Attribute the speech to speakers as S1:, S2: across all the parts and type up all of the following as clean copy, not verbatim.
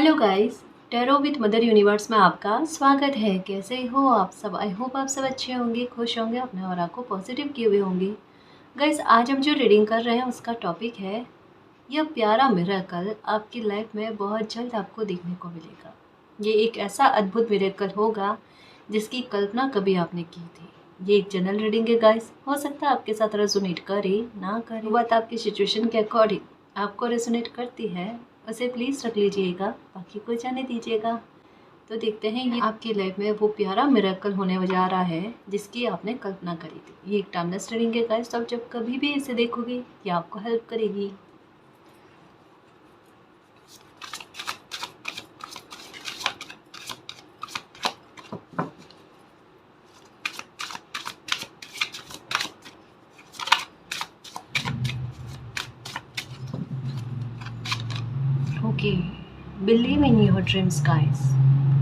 S1: Hello guys, tarot with mother universe में आपका स्वागत है। कैसे हो आप सब? आई होप आप सब अच्छे होंगे, खुश होंगे, अपने ऑरा को पॉजिटिव किए हुए होंगे। गाइस, आज हम जो रीडिंग कर रहे हैं उसका टॉपिक है यह प्यारा मिरेकल आपकी लाइफ में बहुत जल्द आपको देखने को मिलेगा। ये एक ऐसा अद्भुत मिरेकल होगा जिसकी कल्पना कभी आपने की थी। ये एक जनरल रीडिंग है गाइस, हो सकता है आपके साथ रेजोनेट करे ना करे, बात आपकी सिचुएशन के अकॉर्डिंग आपको रेजोनेट करती है उसे प्लीज़ रख लीजिएगा, बाकी को जाने दीजिएगा। तो देखते हैं ये आपकी लाइफ में वो प्यारा मिरेकल होने जा रहा है जिसकी आपने कल्पना करी थी। ये एक टाइमलेस रीडिंग है गाइस, तो आप जब कभी भी इसे देखोगे ये आपको हेल्प करेगी। Okay, believe in your dreams guys.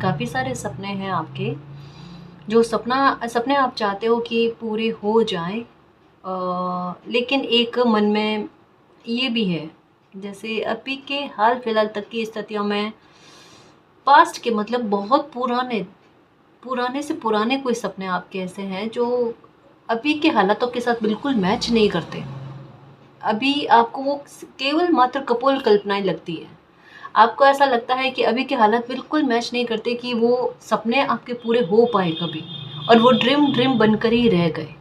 S1: काफ़ी सारे सपने हैं आपके, जो सपने आप चाहते हो कि पूरे हो जाएं, लेकिन एक मन में ये भी है, जैसे अभी के हाल फिलहाल तक की स्थितियों में पास्ट के मतलब बहुत पुराने पुराने से पुराने कोई सपने आपके ऐसे हैं जो अभी के हालातों के साथ बिल्कुल मैच नहीं करते। अभी आपको वो केवल मात्र कपोल कल्पनाएं लगती है। आपको ऐसा लगता है कि अभी के हालात बिल्कुल मैच नहीं करते कि वो सपने आपके पूरे हो पाए कभी, और वो ड्रीम ड्रीम बनकर ही रह गए।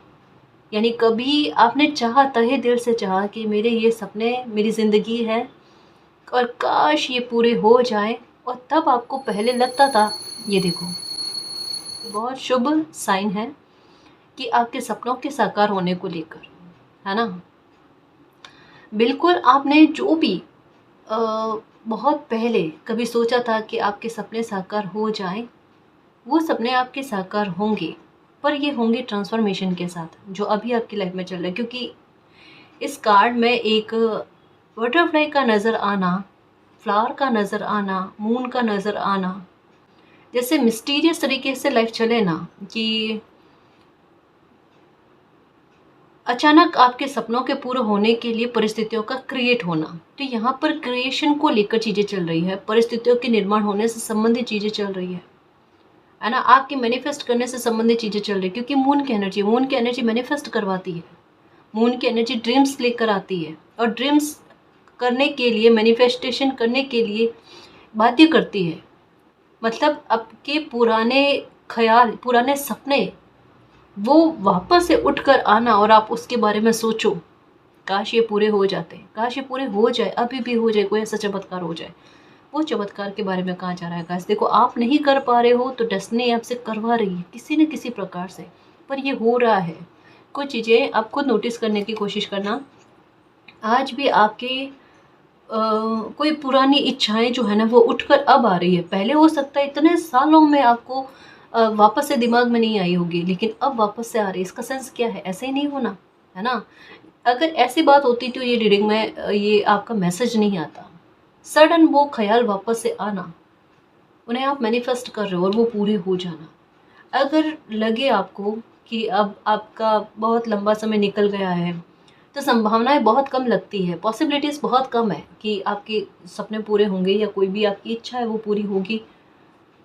S1: यानी कभी आपने चाहा, तहे दिल से चाहा कि मेरे ये सपने मेरी ज़िंदगी है और काश ये पूरे हो जाए, और तब आपको पहले लगता था, ये देखो बहुत शुभ साइन है कि आपके सपनों के साकार होने को लेकर, है ना। बिल्कुल आपने जो भी बहुत पहले कभी सोचा था कि आपके सपने साकार हो जाएं, वो सपने आपके साकार होंगे, पर ये होंगे ट्रांसफॉर्मेशन के साथ जो अभी आपकी लाइफ में चल रहा है। क्योंकि इस कार्ड में एक बटरफ्लाई का नज़र आना, फ्लावर का नज़र आना, मून का नज़र आना, जैसे मिस्टीरियस तरीके से लाइफ चले ना, कि अचानक आपके सपनों के पूरे होने के लिए परिस्थितियों का क्रिएट होना। तो यहाँ पर क्रिएशन को लेकर चीज़ें चल रही है, परिस्थितियों के निर्माण होने से संबंधित चीज़ें चल रही है ना। आपके मैनिफेस्ट करने से संबंधित चीज़ें चल रही है, क्योंकि मून की एनर्जी मैनिफेस्ट करवाती है। मून की एनर्जी ड्रीम्स लेकर आती है, और ड्रीम्स करने के लिए, मैनिफेस्टेशन करने के लिए बाध्य करती है। मतलब आपके पुराने ख्याल, पुराने सपने, वो वापस से उठकर आना, और आप उसके बारे में सोचो, काश ये पूरे हो जाते, काश ये पूरे हो जाए, अभी भी हो जाए, कोई ऐसा चमत्कार हो जाए। वो चमत्कार के बारे में कहा जा रहा है गाइस। देखो, आप नहीं कर पा रहे हो तो डेस्टिनी आपसे करवा रही है किसी न किसी प्रकार से, पर ये हो रहा है। कुछ चीज़ें आप खुद नोटिस करने की कोशिश करना। आज भी आपके कोई पुरानी इच्छाएं जो है ना, वो उठकर अब आ रही है। पहले हो सकता है इतने सालों में आपको वापस से दिमाग में नहीं आई होगी, लेकिन अब वापस से आ रही है। इसका सेंस क्या है? ऐसे ही नहीं होना, है ना। अगर ऐसी बात होती तो ये रीडिंग में ये आपका मैसेज नहीं आता। सडन वो ख्याल वापस से आना, उन्हें आप मैनिफेस्ट कर रहे हो और वो पूरे हो जाना। अगर लगे आपको कि अब आपका बहुत लंबा समय निकल गया है, तो संभावनाएं बहुत कम लगती है, पॉसिबिलिटीज़ बहुत कम है कि आपके सपने पूरे होंगे या कोई भी आपकी इच्छा है वो पूरी होगी।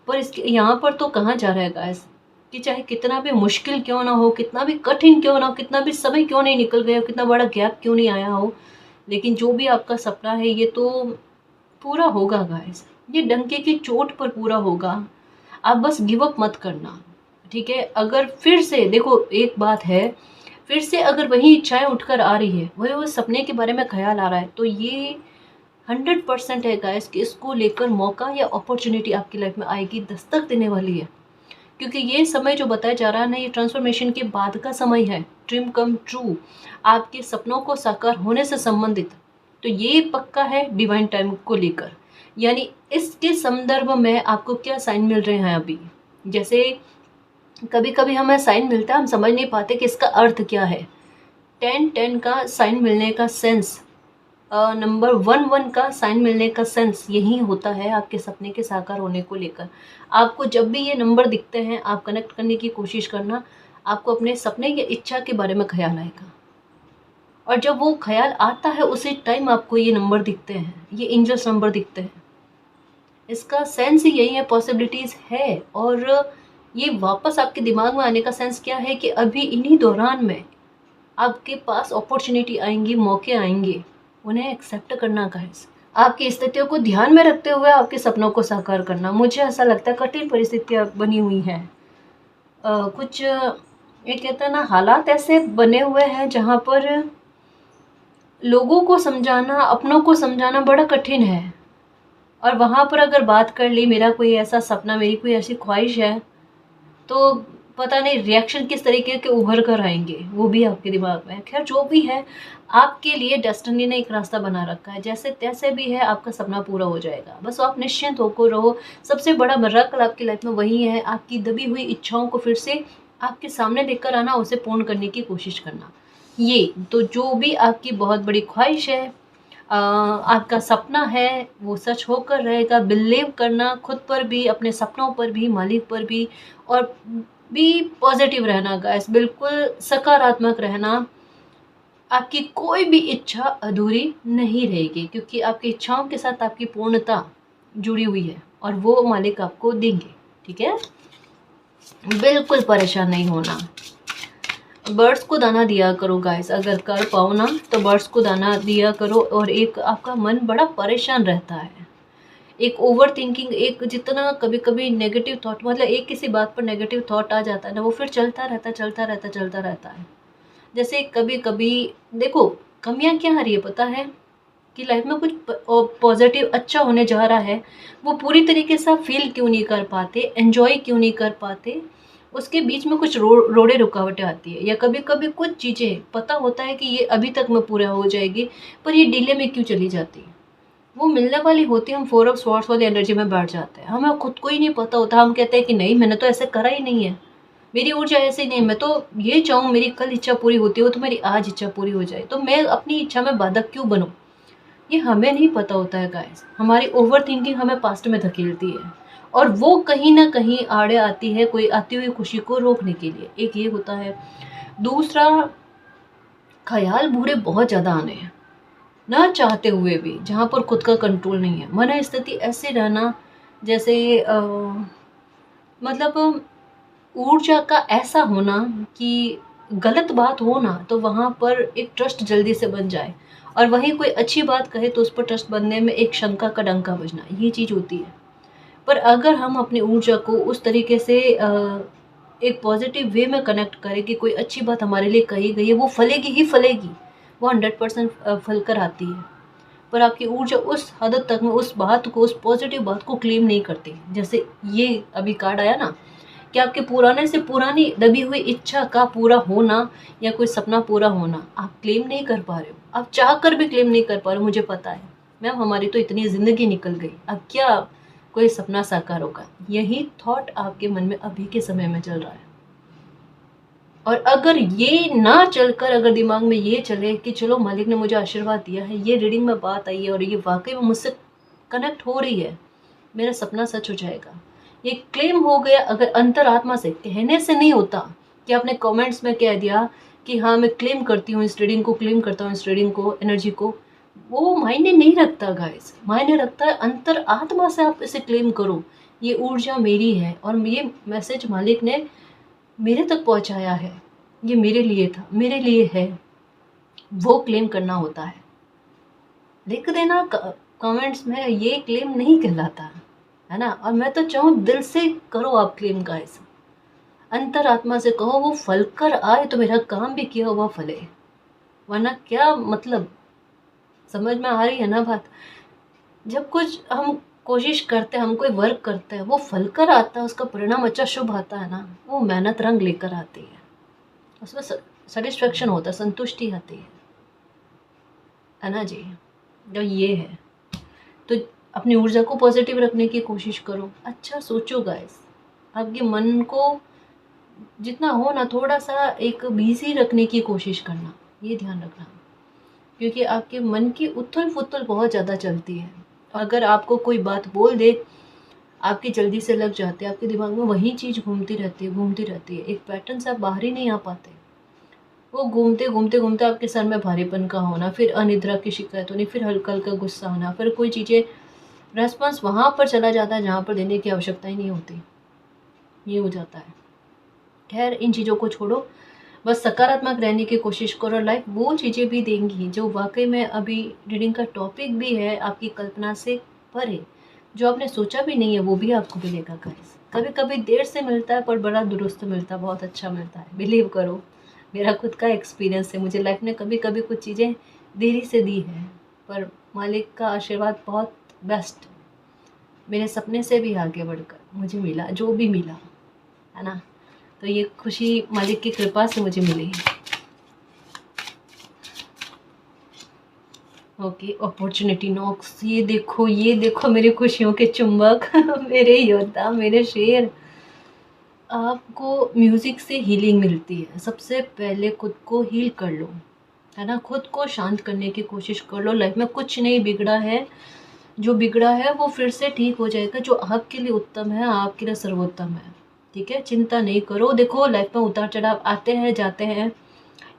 S1: पर इसके यहाँ पर तो कहाँ जा रहा है गाइस, कि चाहे कितना भी मुश्किल क्यों ना हो, कितना भी कठिन क्यों ना हो, कितना भी समय क्यों नहीं निकल गया हो, कितना बड़ा गैप क्यों नहीं आया हो, लेकिन जो भी आपका सपना है ये तो पूरा होगा गाइस। ये डंके की चोट पर पूरा होगा। आप बस गिव अप मत करना, ठीक है। अगर फिर से देखो, एक बात है, फिर से अगर वही इच्छाएं उठकर आ रही है, वही वो सपने के बारे में ख्याल आ रहा है, तो ये 100% है गाइस कि इसको लेकर मौका या अपॉर्चुनिटी आपकी लाइफ में आएगी, दस्तक देने वाली है। क्योंकि ये समय जो बताया जा रहा है ना, ये ट्रांसफॉर्मेशन के बाद का समय है, ड्रीम कम ट्रू, आपके सपनों को साकार होने से संबंधित। तो ये पक्का है डिवाइन टाइम को लेकर। यानी इसके संदर्भ में आपको क्या साइन मिल रहे हैं अभी, जैसे कभी कभी हमें साइन मिलता है, हम समझ नहीं पाते कि इसका अर्थ क्या है। 10-10 का साइन मिलने का सेंस, नंबर 1-1 का साइन मिलने का सेंस यही होता है आपके सपने के साकार होने को लेकर। आपको जब भी ये नंबर दिखते हैं, आप कनेक्ट करने की कोशिश करना, आपको अपने सपने या इच्छा के बारे में ख्याल आएगा। और जब वो ख्याल आता है उसी टाइम आपको ये नंबर दिखते हैं, ये एंजल्स नंबर दिखते हैं। इसका सेंस ही यही है, पॉसिबिलिटीज़ है। और ये वापस आपके दिमाग में आने का सेंस क्या है कि अभी इन्हीं दौरान में आपके पास अपॉर्चुनिटी आएंगी, मौके आएंगे, उन्हें एक्सेप्ट करना गाइस। आपकी स्थितियों को ध्यान में रखते हुए आपके सपनों को साकार करना। मुझे ऐसा लगता है कठिन परिस्थितियाँ बनी हुई हैं, कुछ ये कहते हैं ना, हालात ऐसे बने हुए हैं जहाँ पर लोगों को समझाना, अपनों को समझाना बड़ा कठिन है। और वहाँ पर अगर बात कर ली, मेरा कोई ऐसा सपना, मेरी कोई ऐसी ख्वाहिश है, तो पता नहीं रिएक्शन किस तरीके के उभर कर आएंगे, वो भी आपके दिमाग में है। खैर जो भी है, आपके लिए डेस्टिनी ने एक रास्ता बना रखा है, जैसे तैसे भी है आपका सपना पूरा हो जाएगा। बस आप निश्चिंत होकर रहो। सबसे बड़ा मिरेकल आपकी लाइफ में वही है, आपकी दबी हुई इच्छाओं को फिर से आपके सामने लेकर आना, उसे पूर्ण करने की कोशिश करना। ये तो जो भी आपकी बहुत बड़ी ख्वाहिश है, आपका सपना है, वो सच होकर रहेगा। बिलीव करना खुद पर भी, अपने सपनों पर भी, मालिक पर भी, और भी पॉजिटिव रहना गाइस, बिल्कुल सकारात्मक रहना। आपकी कोई भी इच्छा अधूरी नहीं रहेगी, क्योंकि आपकी इच्छाओं के साथ आपकी पूर्णता जुड़ी हुई है और वो मालिक आपको देंगे। ठीक है, बिल्कुल परेशान नहीं होना। बर्ड्स को दाना दिया करो गाइस, अगर कर पाओ ना तो बर्ड्स को दाना दिया करो। और एक आपका मन बड़ा परेशान रहता है, एक ओवर थिंकिंग, एक जितना कभी कभी नेगेटिव थॉट, मतलब एक किसी बात पर नेगेटिव थॉट आ जाता है ना, वो फिर चलता रहता है। जैसे कभी कभी देखो, कमियां क्या आ रही है पता है, कि लाइफ में कुछ पॉजिटिव अच्छा होने जा रहा है, वो पूरी तरीके से आप फील क्यों नहीं कर पाते, एंजॉय क्यों नहीं कर पाते, उसके बीच में कुछ रोड़े रुकावटें आती है। या कभी कभी कुछ चीज़ें पता होता है कि ये अभी तक में पूरा हो जाएगी, पर ये डिले में क्यों चली जाती है, वो मिलने वाली होती है। हम 4 ऑफ स्वॉर्ड्स वाली एनर्जी में बैठ जाते हैं, हमें खुद को ही नहीं पता होता। हम कहते हैं कि नहीं, मैंने तो ऐसे करा ही नहीं है, मेरी ऊर्जा ऐसे ही नहीं, मैं तो ये चाहूँ मेरी कल इच्छा पूरी होती हो तो मेरी आज इच्छा पूरी हो जाए, तो मैं अपनी इच्छा में बाधक क्यों बनूँ। ये हमें नहीं पता होता है गाइस। हमारी ओवर थिंकिंग हमें पास्ट में धकेलती है, और वो कहीं ना कहीं आड़े आती है कोई आती हुई खुशी को रोकने के लिए। एक ये होता है। दूसरा, ख्याल बुरे बहुत ज़्यादा आने हैं ना चाहते हुए भी, जहाँ पर खुद का कंट्रोल नहीं है। मन स्थिति ऐसे रहना जैसे मतलब ऊर्जा का ऐसा होना कि गलत बात हो ना तो वहाँ पर एक ट्रस्ट जल्दी से बन जाए, और वहीं कोई अच्छी बात कहे तो उस पर ट्रस्ट बनने में एक शंका का डंका बजना, ये चीज़ होती है। पर अगर हम अपनी ऊर्जा को उस तरीके से एक पॉजिटिव वे में कनेक्ट करें कि कोई अच्छी बात हमारे लिए कही गई है, वो फलेगी ही फलेगी, वो 100% फल कर आती है। पर आपकी ऊर्जा उस हद तक में उस बात को, उस पॉजिटिव बात को क्लेम नहीं करती। जैसे ये अभी कार्ड आया ना, कि आपके पुराने से पुरानी दबी हुई इच्छा का पूरा होना या कोई सपना पूरा होना आप क्लेम नहीं कर पा रहे हो, आप चाह कर भी क्लेम नहीं कर पा रहे हो। मुझे पता है मैम, हमारी तो इतनी ज़िंदगी निकल गई, अब क्या कोई सपना साकार होगा। यही थॉट आपके मन में अभी के समय में चल रहा है। और अगर ये ना चलकर, अगर दिमाग में ये चले कि चलो मालिक ने मुझे आशीर्वाद दिया है, ये रीडिंग में बात आई है और ये वाकई में मुझसे कनेक्ट हो रही है, मेरा सपना सच हो जाएगा, ये क्लेम हो गया। अगर अंतरात्मा से, कहने से नहीं होता कि आपने कमेंट्स में कह दिया कि हाँ मैं क्लेम करती हूँ इस रीडिंग को, क्लेम करता हूँ इस रीडिंग को, एनर्जी को, वो मायने नहीं रखता गाइस। मायने रखता है अंतर आत्मा से आप इसे क्लेम करो, ये ऊर्जा मेरी है और ये मैसेज मालिक ने मेरे तक पहुंचाया है, ये मेरे लिए था, मेरे लिए है, वो क्लेम करना होता है। लिख देना कमेंट्स में, ये क्लेम नहीं कहलाता है ना। और मैं तो चाहूँ दिल से करो आप क्लेम गाइस, अंतरात्मा से कहो, वो फल कर आए तो मेरा काम भी किया हुआ फले, वरना क्या मतलब। समझ में आ रही है ना बात। जब कुछ हम कोशिश करते हैं, हम कोई वर्क करते हैं, वो फल कर आता है, उसका परिणाम अच्छा शुभ आता है ना, वो मेहनत रंग लेकर आती है, उसमें सेटिस्फेक्शन होता है, संतुष्टि आती है ना जी। तो ये है, तो अपनी ऊर्जा को पॉजिटिव रखने की कोशिश करो, अच्छा सोचो गाइस। आपके मन को जितना हो ना थोड़ा सा एक बिजी रखने की कोशिश करना, ये ध्यान रखना, क्योंकि आपके मन की उथल पुथल बहुत ज़्यादा चलती है। अगर आपको कोई बात बोल दे, आपकी जल्दी से लग जाते हैं, आपके दिमाग में वही चीज़ घूमती रहती है, एक पैटर्न से आप बाहर ही नहीं आ पाते। वो घूमते घूमते घूमते आपके सर में भारीपन का होना, फिर अनिद्रा की शिकायत होनी, फिर हल्का हल्का गुस्सा आना, फिर कोई चीज़ें रेस्पॉन्स वहाँ पर चला जाता है जहाँ पर देने की आवश्यकता ही नहीं होती। ये हो जाता है। खैर इन चीज़ों को छोड़ो, बस सकारात्मक रहने की कोशिश करो। लाइफ वो चीज़ें भी देंगी जो वाकई में, अभी रीडिंग का टॉपिक भी है आपकी कल्पना से परे, जो आपने सोचा भी नहीं है वो भी आपको मिलेगा गाइस। कभी कभी देर से मिलता है पर बड़ा दुरुस्त मिलता है, बहुत अच्छा मिलता है, बिलीव करो। मेरा खुद का एक्सपीरियंस है, मुझे लाइफ ने कभी कभी कुछ चीज़ें देरी से दी है, पर मालिक का आशीर्वाद बहुत बेस्ट, मेरे सपने से भी आगे बढ़कर मुझे मिला जो भी मिला, है ना। तो ये खुशी मालिक की कृपा से मुझे मिली। ओके, अपॉर्चुनिटी नॉक्स, ये देखो मेरी खुशियों के चुंबक मेरे योद्धा, मेरे शेर। आपको म्यूज़िक से हीलिंग मिलती है। सबसे पहले खुद को हील कर लो, है ना। खुद को शांत करने की कोशिश कर लो। लाइफ में कुछ नहीं बिगड़ा है, जो बिगड़ा है वो फिर से ठीक हो जाएगा। जो आपके लिए उत्तम है आपके लिए सर्वोत्तम है, ठीक है। चिंता नहीं करो। देखो लाइफ में उतार चढ़ाव आते हैं जाते हैं।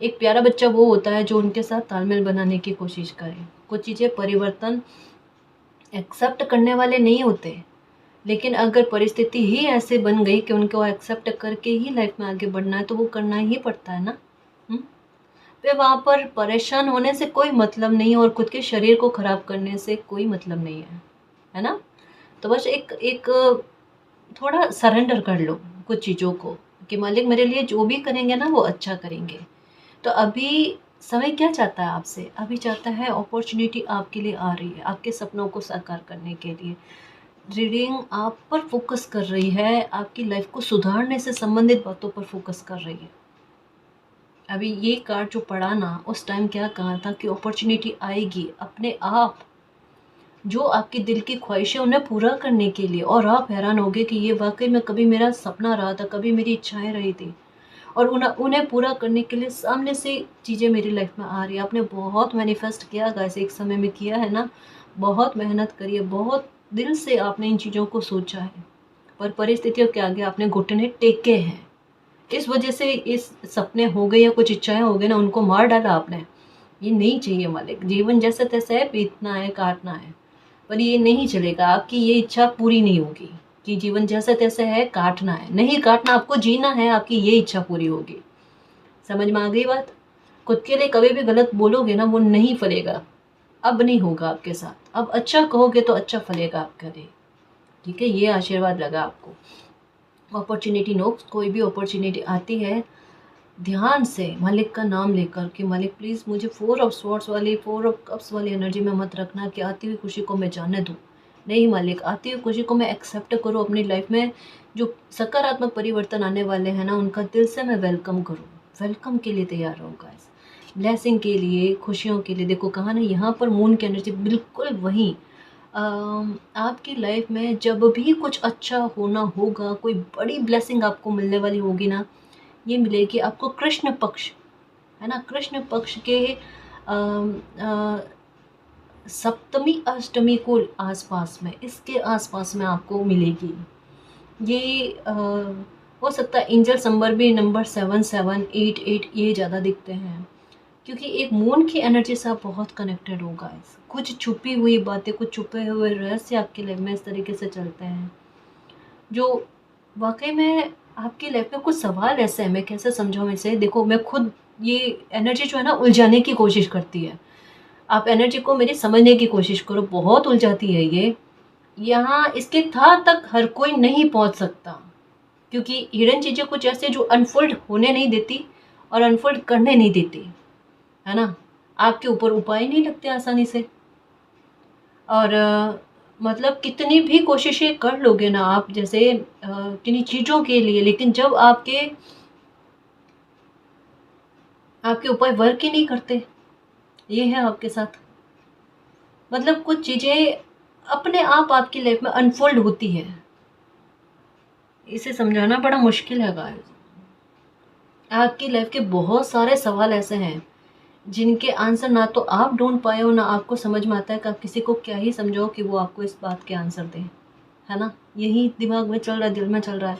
S1: एक प्यारा बच्चा वो होता है जो उनके साथ तालमेल बनाने की कोशिश करे। कुछ चीज़ें परिवर्तन एक्सेप्ट करने वाले नहीं होते, लेकिन अगर परिस्थिति ही ऐसे बन गई कि उनको एक्सेप्ट करके ही लाइफ में आगे बढ़ना है तो वो करना ही पड़ता है ना। फिर वहाँ पर परेशान होने से कोई मतलब नहीं और खुद के शरीर को ख़राब करने से कोई मतलब नहीं है ना। तो बस एक एक थोड़ा सरेंडर कर लो कुछ चीज़ों को कि मालिक मेरे लिए जो भी करेंगे ना वो अच्छा करेंगे। तो अभी समय क्या चाहता है आपसे? अभी चाहता है अपॉर्चुनिटी आपके लिए आ रही है आपके सपनों को साकार करने के लिए। रीडिंग आप पर फोकस कर रही है, आपकी लाइफ को सुधारने से संबंधित बातों पर फोकस कर रही है। अभी ये कार्ड जो पढ़ा ना, उस टाइम क्या कहा था कि अपॉर्चुनिटी आएगी अपने आप, जो आपके दिल की ख्वाहिशें उन्हें पूरा करने के लिए। और आप हैरान होगे कि ये वाकई में कभी मेरा सपना रहा था, कभी मेरी इच्छाएं रही थी, और उन्हें पूरा करने के लिए सामने से चीज़ें मेरी लाइफ में आ रही है। आपने बहुत मैनिफेस्ट किया गाइस, एक समय में किया है ना, बहुत मेहनत करी है, बहुत दिल से आपने इन चीज़ों को सोचा है, पर परिस्थितियों के आगे आपने घुटने टेके हैं। इस वजह से इस सपने हो गए या कुछ इच्छाएं हो गई ना, उनको मार डाला आपने। ये नहीं चाहिए मालिक, जीवन जैसा तैसा है, बीतना है, काटना है, पर ये नहीं चलेगा। आपकी ये इच्छा पूरी नहीं होगी कि जीवन जैसा तैसा है, काटना है, नहीं काटना, आपको जीना है, आपकी ये इच्छा पूरी होगी। समझ में आ गई बात? खुद के लिए कभी भी गलत बोलोगे ना वो नहीं फलेगा, अब नहीं होगा आपके साथ। अब अच्छा कहोगे तो अच्छा फलेगा आपके लिए, ठीक है। ये आशीर्वाद लगा आपको। अपॉर्चुनिटी नोक्स, कोई भी अपॉर्चुनिटी आती है ध्यान से मालिक का नाम लेकर कि मालिक प्लीज़ मुझे 4 ऑफ स्वॉर्ड्स वाली, 4 ऑफ कप्स वाली एनर्जी में मत रखना कि आती हुई खुशी को मैं जाने दूँ। नहीं मालिक, आती हुई खुशी को मैं एक्सेप्ट करूँ अपनी लाइफ में। जो सकारात्मक परिवर्तन आने वाले हैं ना, उनका दिल से मैं वेलकम करूँ। वेलकम के लिए तैयार रहूँ गाइस, ब्लेसिंग के लिए, खुशियों के लिए। देखो कहा ना, यहाँ पर मून की एनर्जी बिल्कुल वही। आपकी लाइफ में जब भी कुछ अच्छा होना होगा, कोई बड़ी ब्लेसिंग आपको मिलने वाली होगी ना, ये मिलेगी आपको कृष्ण पक्ष, है ना। कृष्ण पक्ष के सप्तमी अष्टमी को आसपास में, इसके आसपास में आपको मिलेगी। ये हो सकता है एंजल नंबर भी नंबर 7788 ये ज़्यादा दिखते हैं, क्योंकि एक मून की एनर्जी से आप बहुत कनेक्टेड होगा। कुछ छुपी हुई बातें, कुछ छुपे हुए रहस्य आपके लाइफ में इस तरीके से चलते हैं, जो वाकई में आपकी लाइफ में कुछ सवाल ऐसे हैं। मैं कैसे समझाऊँ इसे? देखो मैं खुद, ये एनर्जी जो है ना उलझाने की कोशिश करती है। आप एनर्जी को मेरी समझने की कोशिश करो, बहुत उलझाती है ये। यहाँ इसके था तक हर कोई नहीं पहुँच सकता, क्योंकि हिडन चीज़ें कुछ ऐसे जो अनफोल्ड होने नहीं देती और अनफोल्ड करने नहीं देती, है ना। आपके ऊपर उपाय नहीं लगते आसानी से, और मतलब कितनी भी कोशिशें कर लोगे ना आप, जैसे किन्हीं चीज़ों के लिए, लेकिन जब आपके उपाय वर्क ही नहीं करते, ये है आपके साथ। मतलब कुछ चीज़ें अपने आप आपकी लाइफ में अनफोल्ड होती है, इसे समझाना बड़ा मुश्किल है गाइस। आपकी लाइफ के बहुत सारे सवाल ऐसे हैं जिनके आंसर ना तो आप ढूंढ पाए हो, ना आपको समझ में आता है कि आप किसी को क्या ही समझाओ कि वो आपको इस बात के आंसर दें, है ना। यही दिमाग में चल रहा है, दिल में चल रहा है,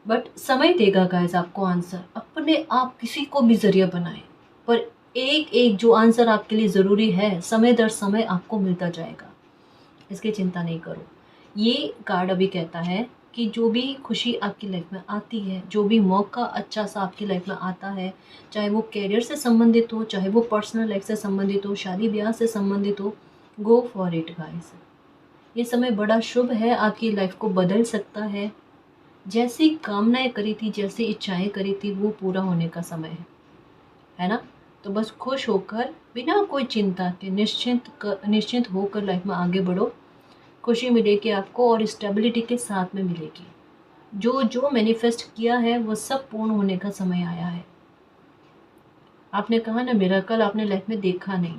S1: बट समय देगा गाइस आपको आंसर। अपने आप किसी को भी जरिया बनाए, पर एक एक जो आंसर आपके लिए ज़रूरी है, समय दर समय आपको मिलता जाएगा। इसकी चिंता नहीं करो। ये कार्ड अभी कहता है कि जो भी खुशी आपकी लाइफ में आती है, जो भी मौका अच्छा सा आपकी लाइफ में आता है, चाहे वो करियर से संबंधित हो, चाहे वो पर्सनल लाइफ से संबंधित हो, शादी ब्याह से संबंधित हो, गो फॉर इट गाइस। ये समय बड़ा शुभ है, आपकी लाइफ को बदल सकता है। जैसी कामनाएं करी थी, जैसी इच्छाएं करी थी, वो पूरा होने का समय है ना। तो बस खुश होकर, बिना कोई चिंता के, निश्चिंत होकर लाइफ में आगे बढ़ो। खुशी मिलेगी आपको और स्टेबिलिटी के साथ में मिलेगी। जो जो मैनिफेस्ट किया है वो सब पूर्ण होने का समय आया है। आपने कहा ना मिरेकल आपने लाइफ में देखा नहीं,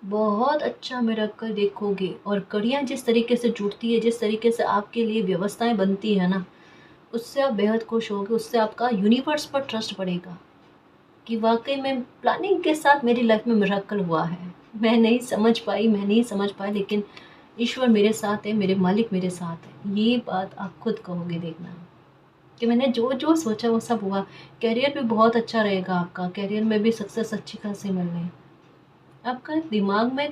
S1: बहुत अच्छा मिरेकल देखोगे। और कड़ियाँ जिस तरीके से जुड़ती है, जिस तरीके से आपके लिए व्यवस्थाएं बनती है ना, उससे आप बेहद खुश होगे। उससे आपका यूनिवर्स पर ट्रस्ट बढ़ेगा कि वाकई में प्लानिंग के साथ मेरी लाइफ में मिरेकल हुआ है। मैं नहीं समझ पाई, लेकिन ईश्वर मेरे साथ है, मेरे मालिक मेरे साथ है। ये बात आप खुद कहोगे, देखना कि मैंने जो जो सोचा वो सब हुआ। करियर भी बहुत अच्छा रहेगा आपका, करियर में भी सक्सेस अच्छी खासी मिल रही। आपका दिमाग में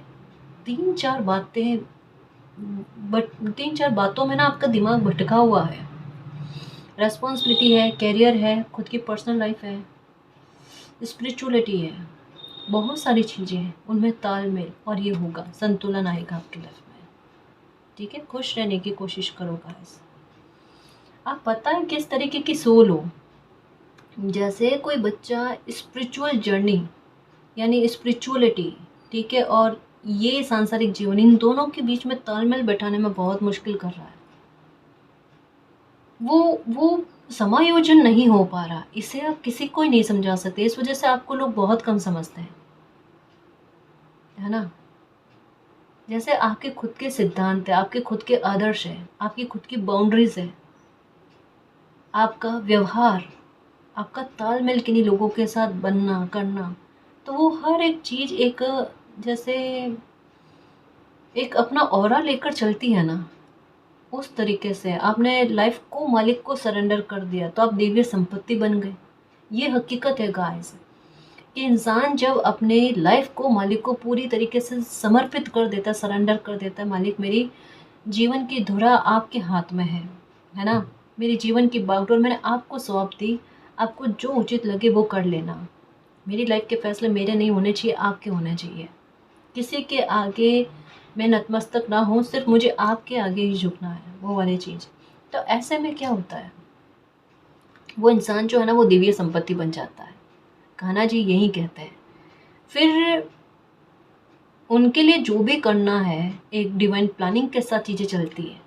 S1: तीन चार बातों में ना आपका दिमाग भटका हुआ है। रेस्पॉन्सिबिलिटी है, करियर है, खुद की पर्सनल लाइफ है, स्पिरिचुअलिटी है, बहुत सारी चीज़ें हैं, उनमें तालमेल और ये होगा, संतुलन आएगा आपकी लाइफ में। ठीक है, खुश रहने की कोशिश करो गाइस। आप पता है किस तरीके की सोल हो। जैसे कोई बच्चा स्पिरिचुअल जर्नी यानी स्पिरिचुअलिटी, ठीक है, और ये सांसारिक जीवन, इन दोनों के बीच में तालमेल बैठाने में बहुत मुश्किल कर रहा है। वो समायोजन नहीं हो पा रहा। इसे आप किसी को ही नहीं समझा सकते। इस वजह से आपको लोग बहुत कम समझते हैं, है ना। जैसे आपके खुद के सिद्धांत है, आपके खुद के आदर्श है, आपकी खुद की बाउंड्रीज है, आपका व्यवहार, आपका तालमेल किन्हीं लोगों के साथ बनना करना, तो वो हर एक चीज़ एक जैसे एक अपना ऑरा लेकर चलती है ना, उस तरीके से आपने लाइफ को मालिक को सरेंडर कर दिया तो आप दिव्य संपत्ति बन गए। ये हकीकत है गाइस कि इंसान जब अपने लाइफ को मालिक को पूरी तरीके से समर्पित कर देता है, सरेंडर कर देता है, मालिक मेरी जीवन की धुरा आपके हाथ में है ना, मेरी जीवन की बागडोर मैंने आपको सौंप दी, आपको जो उचित लगे वो कर लेना। मेरी लाइफ के फैसले मेरे नहीं होने चाहिए, आपके होने चाहिए। किसी के आगे मैं नतमस्तक ना हूँ, सिर्फ मुझे आपके आगे ही झुकना है, वो वाली चीज़। तो ऐसे में क्या होता है, वो इंसान जो है ना वो दिव्य संपत्ति बन जाता है। कान्हा जी यही कहते हैं। फिर उनके लिए जो भी करना है एक डिवाइन प्लानिंग के साथ चीज़ें चलती है।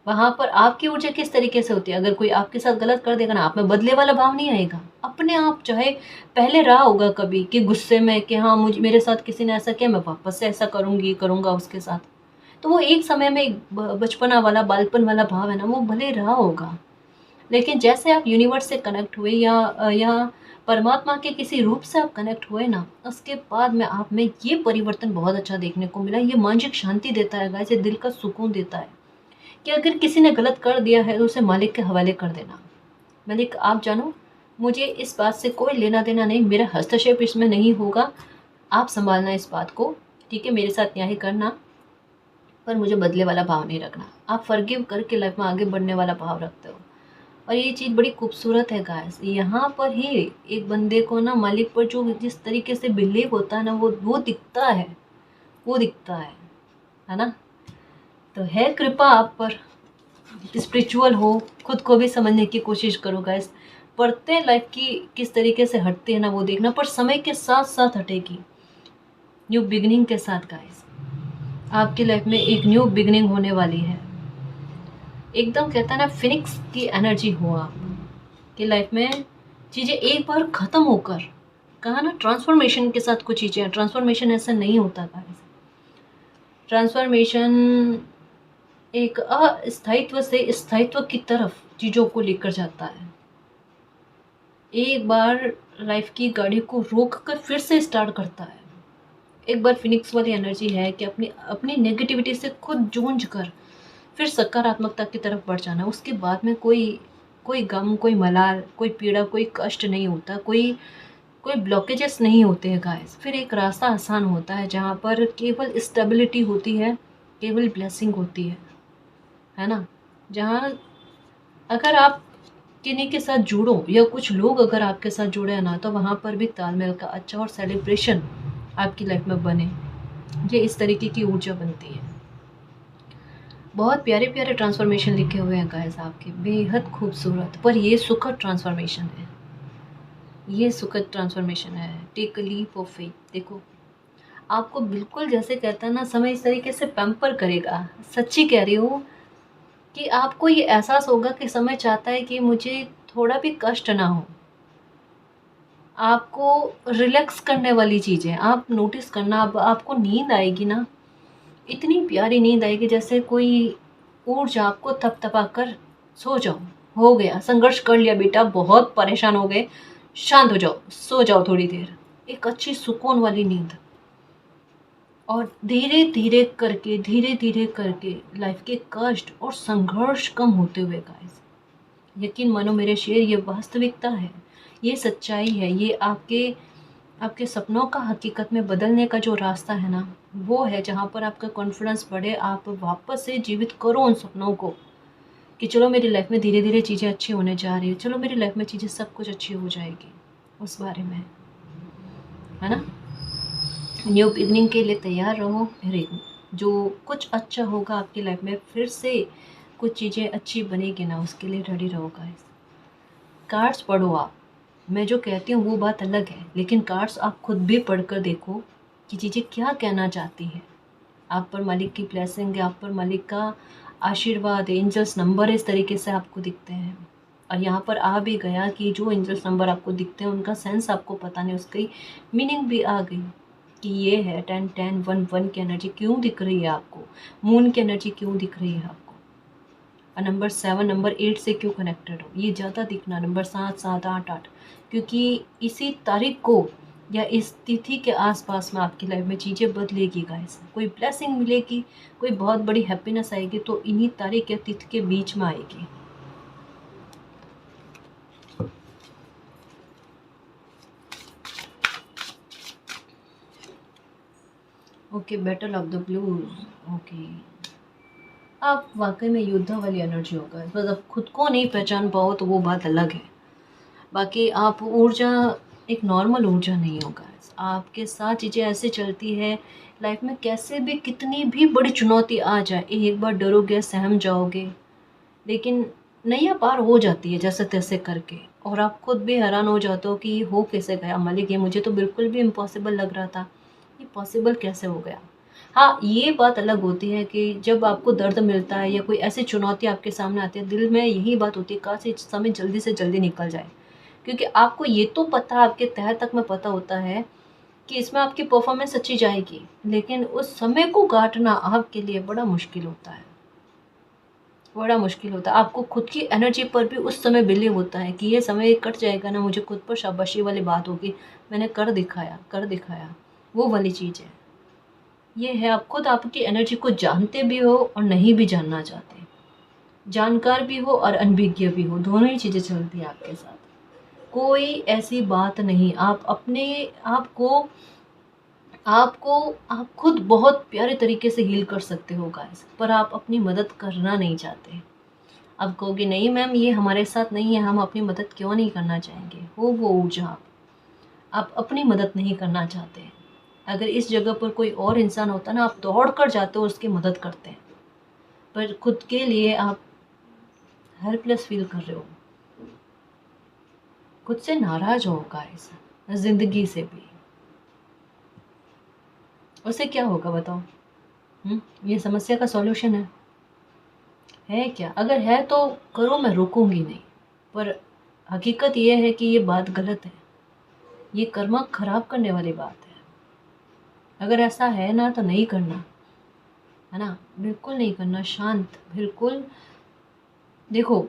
S1: वहाँ पर आपकी ऊर्जा किस तरीके से होती है, अगर कोई आपके साथ गलत कर देगा ना, आप में बदले वाला भाव नहीं आएगा। अपने आप चाहे पहले रहा होगा कभी कि गुस्से में कि हाँ मुझे मेरे साथ किसी ने ऐसा किया, मैं वापस से ऐसा करूँगा उसके साथ, तो वो एक समय में बचपना वाला बालपन वाला भाव है ना, वो भले रहा होगा। लेकिन जैसे आप यूनिवर्स से कनेक्ट हुए या परमात्मा के किसी रूप से आप कनेक्ट हुए ना, उसके बाद में आप में ये परिवर्तन बहुत अच्छा देखने को मिला। ये मानसिक शांति देता है गाइस, ये दिल का सुकून देता है कि अगर किसी ने गलत कर दिया है तो उसे मालिक के हवाले कर देना। मालिक आप जानो, मुझे इस बात से कोई लेना देना नहीं, मेरा हस्तक्षेप इसमें नहीं होगा, आप संभालना इस बात को, ठीक है, मेरे साथ न्याय करना, पर मुझे बदले वाला भाव नहीं रखना। आप फॉरगिव करके लाइफ में आगे बढ़ने वाला भाव रखते हो। और ये चीज़ बड़ी खूबसूरत है गाइस। यहाँ पर ही एक बंदे को ना मालिक पर जो जिस तरीके से बिलीव होता है ना, वो दिखता है, वो दिखता है ना। तो है कृपा आप पर, स्पिरिचुअल हो, खुद को भी समझने की कोशिश करो गाइस। पढ़ते लाइफ की किस तरीके से हटते हैं ना वो देखना, पर समय के साथ साथ हटेगी, न्यू बिगनिंग के साथ गाइस। आपकी लाइफ में एक न्यू बिगनिंग होने वाली है। एकदम कहता है ना फिनिक्स की एनर्जी हो आप कि लाइफ में चीज़ें एक बार ख़त्म होकर, कहा ना ट्रांसफॉर्मेशन के साथ कुछ चीज़ें, ट्रांसफॉर्मेशन ऐसा नहीं होता गाइस। ट्रांसफॉर्मेशन एक अस्थायित्व से स्थायित्व की तरफ चीज़ों को लेकर जाता है। एक बार लाइफ की गाड़ी को रोक कर फिर से स्टार्ट करता है। एक बार फिनिक्स वाली एनर्जी है कि अपनी अपनी नेगेटिविटी से खुद जूझ कर फिर सकारात्मकता की तरफ बढ़ जाना। उसके बाद में कोई गम, कोई मलाल, कोई पीड़ा, कोई कष्ट नहीं होता, कोई ब्लॉकेजेस नहीं होते हैं गाइस। फिर एक रास्ता आसान होता है जहाँ पर केवल स्टेबिलिटी होती है, केवल ब्लेसिंग होती है ना। जहाँ अगर आप किन्हीं के साथ जुड़ो या कुछ लोग अगर आपके साथ जुड़े हैं ना, तो वहाँ पर भी तालमेल का अच्छा और सेलिब्रेशन आपकी लाइफ में बने, ये इस तरीके की ऊर्जा बनती है। बहुत प्यारे प्यारे ट्रांसफॉर्मेशन लिखे हुए हैं गाइस आपके, बेहद खूबसूरत। पर ये सुखद ट्रांसफॉर्मेशन है, ये सुखद ट्रांसफॉर्मेशन है। Take a leap of faith. देखो आपको बिल्कुल जैसे कहता है ना, समय इस तरीके से पैम्पर करेगा। सच्ची कह रही हूँ कि आपको ये एहसास होगा कि समय चाहता है कि मुझे थोड़ा भी कष्ट ना हो। आपको रिलैक्स करने वाली चीज़ें आप नोटिस करना। अब आपको नींद आएगी ना, इतनी प्यारी नींद आएगी जैसे कोई ऊर्जा आपको थपथपा कर सो जाओ, हो गया, संघर्ष कर लिया बेटा, बहुत परेशान हो गए, शांत हो जाओ, सो जाओ थोड़ी देर। एक अच्छी सुकून वाली नींद। और धीरे धीरे करके लाइफ के कष्ट और संघर्ष कम होते हुए गाइस, यकीन मानो मेरे शेर, ये वास्तविकता है, ये सच्चाई है, ये आपके आपके सपनों का हकीकत में बदलने का जो रास्ता है ना, वो है जहाँ पर आपका कॉन्फिडेंस बढ़े। आप वापस से जीवित करो उन सपनों को कि चलो मेरी लाइफ में धीरे धीरे चीज़ें अच्छी होने जा रही है, चलो मेरी लाइफ में चीज़ें सब कुछ अच्छी हो जाएगी। उस बारे में है ना, न्यू बिगनिंग के लिए तैयार रहो। फिर जो कुछ अच्छा होगा आपकी लाइफ में, फिर से कुछ चीज़ें अच्छी बनेगी ना, उसके लिए रेडी रहो गाइस। कार्ड्स पढ़ो आप, मैं जो कहती हूँ वो बात अलग है, लेकिन कार्ड्स आप खुद भी पढ़कर देखो कि चीज़ें क्या कहना चाहती है। आप पर मालिक की ब्लेसिंग है, आप पर मालिक का आशीर्वाद है, एंजल्स नंबर इस तरीके से आपको दिखते हैं। और यहाँ पर आ भी गया कि जो एंजल्स नंबर आपको दिखते हैं उनका सेंस आपको पता नहीं, उसकी मीनिंग भी आ गई कि ये है 10 10 1 1 की एनर्जी क्यों दिख रही है आपको, मून की एनर्जी क्यों दिख रही है आपको, और नंबर 7 नंबर 8 से क्यों कनेक्टेड हो, ये ज़्यादा दिखना, नंबर 7 7 8 8, क्योंकि इसी तारीख को या इस तिथि के आसपास में आपकी लाइफ में चीज़ें बदलेगी गाइस। कोई ब्लेसिंग मिलेगी, कोई बहुत बड़ी हैप्पीनेस आएगी तो इन्हीं तारीख या तिथि के बीच में आएगी। Okay, battle of the blues. Okay, आप वाकई में योद्धा वाली एनर्जी होगा, मतलब खुद को नहीं पहचान पाओ तो वो बात अलग है। बाकी आप ऊर्जा एक नॉर्मल ऊर्जा नहीं होगा, आपके साथ चीज़ें ऐसे चलती है लाइफ में, कैसे भी कितनी भी बड़ी चुनौती आ जाए, एक बार डरोगे, सहम जाओगे, लेकिन नैया पार हो जाती है जैसे तैसे करके। और आप खुद भी हैरान हो जाते हो कि ये हो कैसे गया मालिक, ये मुझे तो बिल्कुल भी इम्पॉसिबल लग रहा था, ये पॉसिबल कैसे हो गया। हाँ, ये बात अलग होती है कि जब आपको दर्द मिलता है या कोई ऐसी चुनौती आपके सामने आती है, दिल में यही बात होती है काश ये समय जल्दी से जल्दी निकल जाए, क्योंकि आपको ये तो पता, आपके तह तक में पता होता है कि इसमें आपकी परफॉर्मेंस अच्छी जाएगी, लेकिन उस समय को काटना आपके लिए बड़ा मुश्किल होता है, बड़ा मुश्किल होता है। आपको खुद की एनर्जी पर भी उस समय बिलीव होता है कि ये समय कट जाएगा ना, मुझे खुद पर शाबाशी वाली बात होगी, मैंने कर दिखाया, कर दिखाया, वो वाली चीज़ है। ये है, आप खुद आपकी एनर्जी को जानते भी हो और नहीं भी जानना चाहते, जानकार भी हो और अनभिज्ञ भी हो, दोनों ही चीज़ें चलती है आपके साथ। कोई ऐसी बात नहीं, आप अपने आप को आपको आप खुद बहुत प्यारे तरीके से हील कर सकते हो गाइस, पर आप अपनी मदद करना नहीं चाहते। आप कहोगे नहीं मैम ये हमारे साथ नहीं है, हम अपनी मदद क्यों नहीं करना चाहेंगे, हो वो ऊर्जा आप अपनी मदद नहीं करना चाहते। अगर इस जगह पर कोई और इंसान होता ना, आप दौड़ कर जाते हो उसकी मदद करते हैं, पर खुद के लिए आप हेल्पलेस फील कर रहे हो, खुद से नाराज हो गाइस, जिंदगी से भी। उससे क्या होगा बताओ? ये समस्या का सॉल्यूशन है क्या? अगर है तो करो, मैं रोकूंगी नहीं, पर हकीकत ये है कि ये बात गलत है, ये कर्म खराब करने वाली बात है। अगर ऐसा है ना तो नहीं करना, है ना, बिल्कुल नहीं करना, शांत बिल्कुल। देखो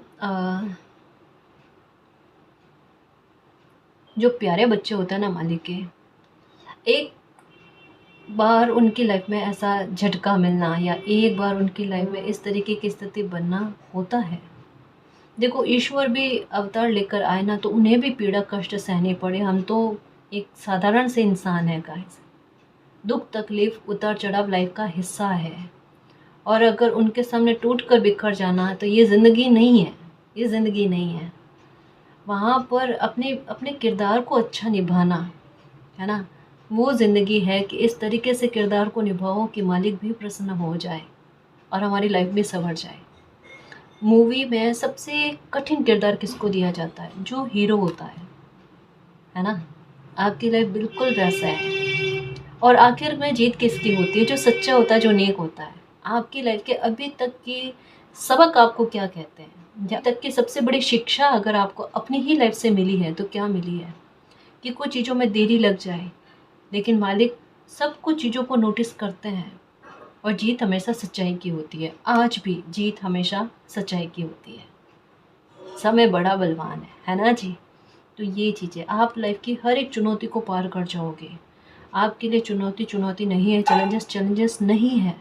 S1: जो प्यारे बच्चे होते हैं ना मालिक के, एक बार उनकी लाइफ में ऐसा झटका मिलना या एक बार उनकी लाइफ में इस तरीके की स्थिति बनना होता है। देखो ईश्वर भी अवतार लेकर आए ना, तो उन्हें भी पीड़ा कष्ट सहने पड़े, हम तो एक साधारण से इंसान है गाइस। दुख तकलीफ उतार चढ़ाव लाइफ का हिस्सा है, और अगर उनके सामने टूट कर बिखर जाना तो ये ज़िंदगी नहीं है, ये ज़िंदगी नहीं है। वहाँ पर अपने अपने किरदार को अच्छा निभाना है ना, वो ज़िंदगी है कि इस तरीके से किरदार को निभाओ कि मालिक भी प्रसन्न हो जाए और हमारी लाइफ भी संवर जाए। मूवी में सबसे कठिन किरदार किसको दिया जाता है? जो हीरो होता है ना। आपकी लाइफ बिल्कुल वैसा है, और आखिर में जीत किसकी होती है? जो सच्चा होता है, जो नेक होता है। आपकी लाइफ के अभी तक की सबक आपको क्या कहते हैं? जब तक की सबसे बड़ी शिक्षा अगर आपको अपनी ही लाइफ से मिली है तो क्या मिली है? कि कुछ चीज़ों में देरी लग जाए, लेकिन मालिक सब कुछ चीज़ों को नोटिस करते हैं, और जीत हमेशा सच्चाई की होती है। आज भी जीत हमेशा सच्चाई की होती है। समय बड़ा बलवान है ना जी। तो ये चीज़ें आप लाइफ की हर एक चुनौती को पार कर जाओगे। आपके लिए चुनौती चुनौती नहीं है, चैलेंजेस चैलेंजेस नहीं है।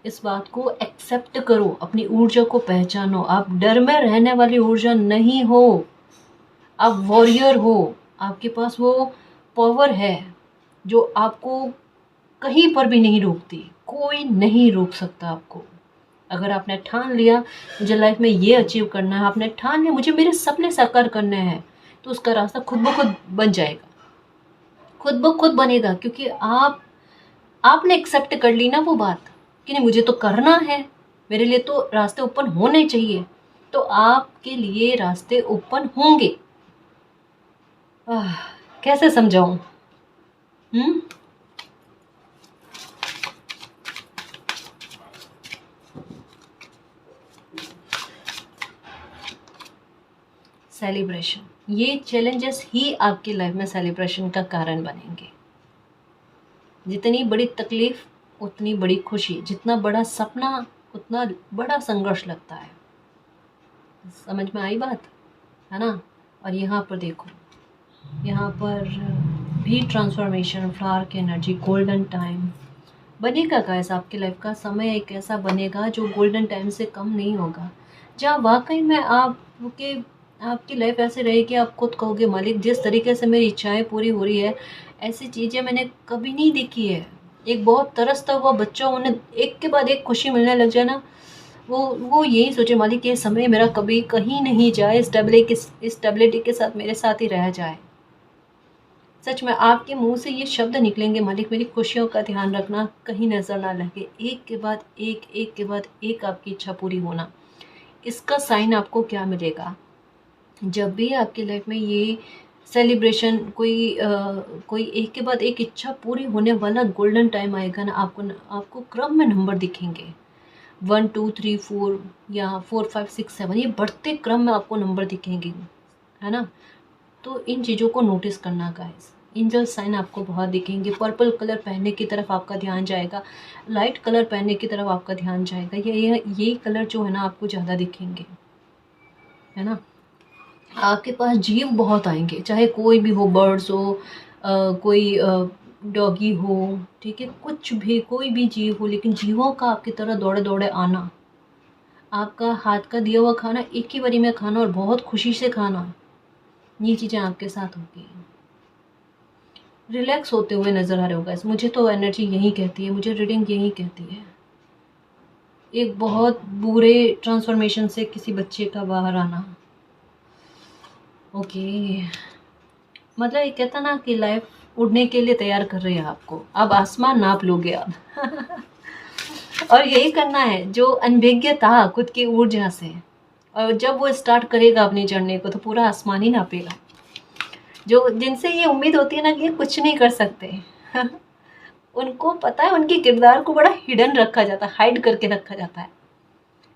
S1: इस बात को एक्सेप्ट करो, अपनी ऊर्जा को पहचानो। आप डर में रहने वाली ऊर्जा नहीं हो, आप वॉरियर हो। आपके पास वो पावर है जो आपको कहीं पर भी नहीं रोकती। कोई नहीं रोक सकता आपको। अगर आपने ठान लिया मुझे लाइफ में ये अचीव करना है, आपने ठान लिया मुझे मेरे सपने साकार करने हैं, तो उसका रास्ता खुद ब खुद बन जाएगा, खुद ब खुद बनेगा। क्योंकि आपने एक्सेप्ट कर ली ना वो बात कि नहीं मुझे तो करना है, मेरे लिए तो रास्ते ओपन होने चाहिए, तो आपके लिए रास्ते ओपन होंगे। कैसे समझाऊं? हम्म। सेलिब्रेशन, ये चैलेंजेस ही आपकी लाइफ में सेलिब्रेशन का कारण बनेंगे। जितनी बड़ी तकलीफ उतनी बड़ी खुशी, जितना बड़ा सपना उतना बड़ा संघर्ष लगता है। समझ में आई बात है ना। और यहाँ पर देखो, यहाँ पर भी ट्रांसफॉर्मेशन, फ्लावर की एनर्जी, गोल्डन टाइम बनेगा गाइस। आपकी लाइफ का समय एक ऐसा बनेगा जो गोल्डन टाइम से कम नहीं होगा, जहाँ वाकई में आपकी लाइफ ऐसे रहेगी, आप खुद कहोगे मालिक जिस तरीके से मेरी इच्छाएं पूरी हो रही है, ऐसी चीज़ें मैंने कभी नहीं देखी है। एक बहुत तरसता हुआ बच्चा, उन्हें एक के बाद एक खुशी मिलने लग जाए ना, वो यही सोचे मालिक ये समय मेरा कभी कहीं नहीं जाए, स्टेबिलिटी के साथ मेरे साथ ही रह जाए। सच में आपके मुंह से ये शब्द निकलेंगे, मालिक मेरी खुशियों का ध्यान रखना, कहीं नजर ना लगे। एक के बाद एक के बाद एक आपकी इच्छा पूरी होना। इसका साइन आपको क्या मिलेगा? जब भी आपकी लाइफ में ये सेलिब्रेशन, कोई एक के बाद एक इच्छा पूरी होने वाला गोल्डन टाइम आएगा ना, आपको क्रम में नंबर दिखेंगे, 1 2 3 4 या 4 5 6 7, ये बढ़ते क्रम में आपको नंबर दिखेंगे, है ना। तो इन चीज़ों को नोटिस करना गाइस। एंजल साइन आपको बहुत दिखेंगे। पर्पल कलर पहनने की तरफ आपका ध्यान जाएगा, लाइट कलर पहनने की तरफ आपका ध्यान जाएगा। ये कलर जो है ना आपको ज़्यादा दिखेंगे, है ना। आपके पास जीव बहुत आएंगे, चाहे कोई भी हो, बर्ड्स हो, कोई डॉगी हो, ठीक है, कुछ भी, कोई भी जीव हो, लेकिन जीवों का आपकी तरह दौड़े दौड़े आना, आपका हाथ का दिया हुआ खाना एक ही बारी में खाना और बहुत खुशी से खाना, ये चीज़ें आपके साथ होगी। रिलैक्स होते हुए नज़र आ रहे होगा। मुझे तो एनर्जी यही कहती है, मुझे रीडिंग यही कहती है। एक बहुत बुरे ट्रांसफॉर्मेशन से किसी बच्चे का बाहर आना। ओके, मतलब ये कहता ना कि लाइफ उड़ने के लिए तैयार कर रही है आपको, अब आसमान नाप लोगे आप। और यही करना है जो अनभिज्ञ था खुद की ऊर्जा से, और जब वो स्टार्ट करेगा अपनी जर्नी को तो पूरा आसमान ही नापेगा। जो जिनसे ये उम्मीद होती है ना कि ये कुछ नहीं कर सकते, उनको पता है उनके किरदार को बड़ा हिडन रखा जाता है, हाइड करके रखा जाता है,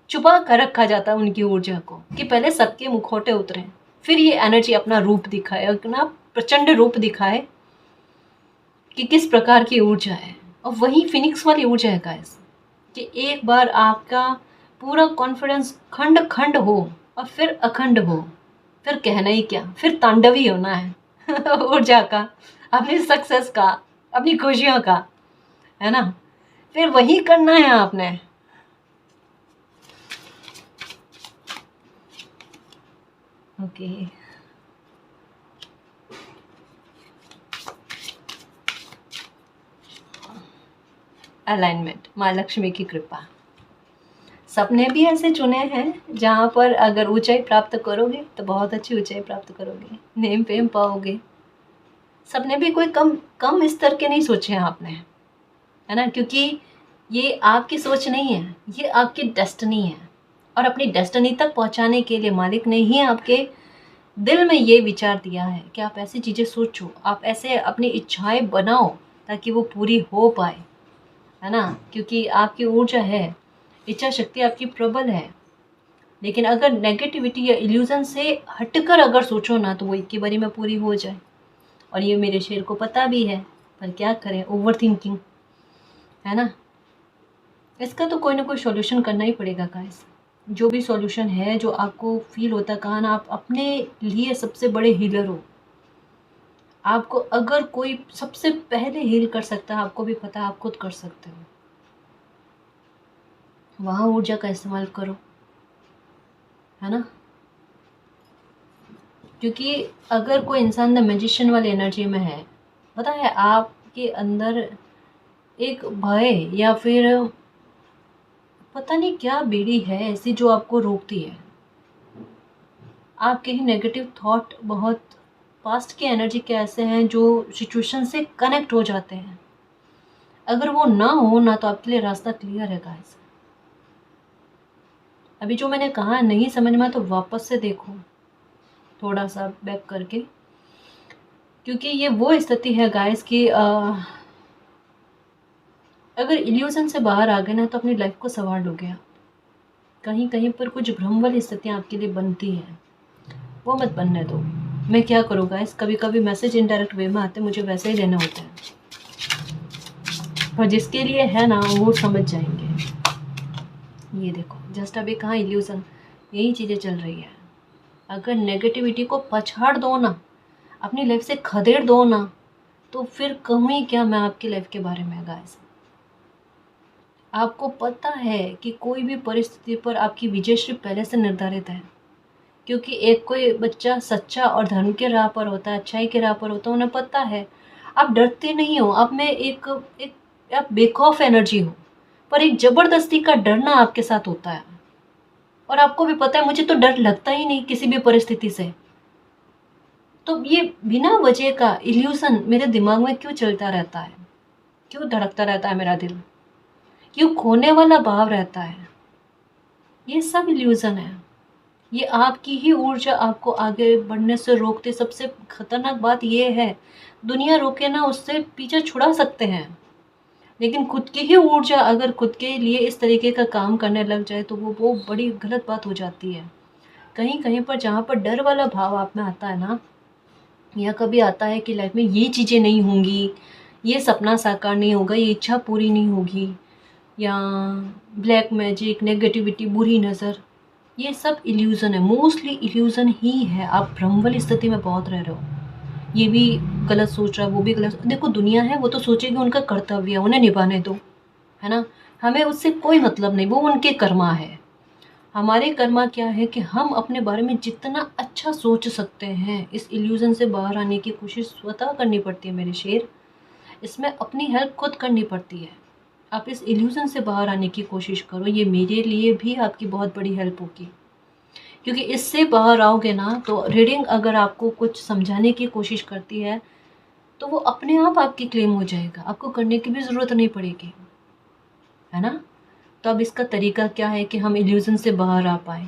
S1: छुपा कर रखा जाता है उनकी ऊर्जा को, कि पहले सबके मुखौटे उतरे, फिर ये एनर्जी अपना रूप दिखाए, अपना प्रचंड रूप दिखाए कि किस प्रकार की ऊर्जा है। और वही फिनिक्स वाली ऊर्जा है गाइस, कि एक बार आपका पूरा कॉन्फिडेंस खंड खंड हो और फिर अखंड हो, फिर कहना ही क्या, फिर तांडव ही होना है ऊर्जा का, अपनी सक्सेस का, अपनी खुशियों का, है ना। फिर वही करना है आपने। ओके, अलाइनमेंट, माँ लक्ष्मी की कृपा। सपने भी ऐसे चुने हैं जहाँ पर अगर ऊंचाई प्राप्त करोगे तो बहुत अच्छी ऊंचाई प्राप्त करोगे, नेम फेम पाओगे। सपने भी कोई कम कम स्तर के नहीं सोचे हैं आपने, है ना, क्योंकि ये आपकी सोच नहीं है, ये आपकी डेस्टिनी है। और अपनी डेस्टिनी तक पहुंचाने के लिए मालिक ने ही आपके दिल में ये विचार दिया है कि आप ऐसी चीज़ें सोचो, आप ऐसे अपनी इच्छाएं बनाओ ताकि वो पूरी हो पाए, है ना, क्योंकि आपकी ऊर्जा है, इच्छा शक्ति आपकी प्रबल है। लेकिन अगर नेगेटिविटी या इल्यूजन से हटकर अगर सोचो ना तो वो एक ही बारी में पूरी हो जाए। और ये मेरे शेर को पता भी है, पर क्या करें, ओवर थिंकिंग, है ना। इसका तो कोई ना कोई सॉल्यूशन करना ही पड़ेगा गाइस। जो भी सॉल्यूशन है, जो आपको फील होता है, कहा ना आप अपने लिए सबसे बड़े हीलर हो। आपको अगर कोई सबसे पहले हील कर सकता है, आपको भी पता है, आप खुद कर सकते हो। वहाँ ऊर्जा का इस्तेमाल करो, है ना। क्योंकि अगर कोई इंसान द मैजिशियन वाली एनर्जी में है, पता है आपके अंदर एक भय या फिर पता नहीं क्या बीड़ी है ऐसी जो आपको रोकती है। आपके ही नेगेटिव थॉट बहुत पास्ट की एनर्जी के ऐसे हैं जो सिचुएशन से कनेक्ट हो जाते हैं। अगर वो ना हो ना तो आपके लिए रास्ता क्लियर है गाइस। अभी जो मैंने कहा नहीं समझ में तो वापस से देखो, थोड़ा सा बैक करके, क्योंकि ये वो स्थिति है गाइस कि अगर इल्यूजन से बाहर आ गए ना तो अपनी लाइफ को संवार लोगे आप। कहीं कहीं पर कुछ भ्रम वाली स्थितियाँ आपके लिए बनती हैं, वो मत बनने दो। मैं क्या करूँ गाइस, कभी कभी मैसेज इनडायरेक्ट वे में आते, मुझे वैसे ही लेने होते हैं। और जिसके लिए है ना वो समझ जाएंगे। ये देखो जस्ट अभी कहाँ इल्यूजन, यही चीज़ें चल रही है। अगर नेगेटिविटी को पछाड़ दो ना, अपनी लाइफ से खदेड़ दो ना, तो फिर कहूँ क्या मैं आपकी लाइफ के बारे में गाइस। आपको पता है कि कोई भी परिस्थिति पर आपकी विजयश्री पहले से निर्धारित है। क्योंकि एक कोई बच्चा सच्चा और धर्म के राह पर होता है, अच्छाई के राह पर होता है, उन्हें पता है। आप डरते नहीं हो, आप में एक आप बेखौफ एनर्जी हो, पर एक जबरदस्ती का डरना आपके साथ होता है। और आपको भी पता है मुझे तो डर लगता ही नहीं किसी भी परिस्थिति से। तो ये बिना वजह का इल्यूजन मेरे दिमाग में क्यों चलता रहता है, क्यों धड़कता रहता है मेरा दिल, क्यों खोने वाला भाव रहता है। ये सब इल्यूजन है। ये आपकी ही ऊर्जा आपको आगे बढ़ने से रोकते। सबसे खतरनाक बात ये है, दुनिया रोके ना उससे पीछे छुड़ा सकते हैं, लेकिन खुद की ही ऊर्जा अगर खुद के लिए इस तरीके का काम करने लग जाए तो वो बड़ी गलत बात हो जाती है। कहीं कहीं पर जहाँ पर डर वाला भाव आप में आता है ना, या कभी आता है कि लाइफ में ये चीज़ें नहीं होंगी, ये सपना साकार नहीं होगा, ये इच्छा पूरी नहीं होगी, या ब्लैक मैजिक, नेगेटिविटी, बुरी नज़र, ये सब इल्यूज़न है। मोस्टली इल्यूज़न ही है। आप भ्रम वाली स्थिति में बहुत रह रहे हो। ये भी गलत सोच रहा है, वो भी गलत। देखो दुनिया है, वो तो सोचेगी, उनका कर्तव्य है, उन्हें निभाने दो, है ना। हमें उससे कोई मतलब नहीं, वो उनके कर्मा है। हमारे कर्मा क्या है कि हम अपने बारे में जितना अच्छा सोच सकते हैं, इस इल्यूज़न से बाहर आने की कोशिश स्वतः करनी पड़ती है मेरे शेर। इसमें अपनी हेल्प खुद करनी पड़ती है। आप इस इल्यूज़न से बाहर आने की कोशिश करो, ये मेरे लिए भी आपकी बहुत बड़ी हेल्प होगी। क्योंकि इससे बाहर आओगे ना तो रीडिंग अगर आपको कुछ समझाने की कोशिश करती है तो वो अपने आप आपकी क्लेम हो जाएगा, आपको करने की भी ज़रूरत नहीं पड़ेगी, है ना। तो अब इसका तरीका क्या है कि हम इल्यूज़न से बाहर आ पाए।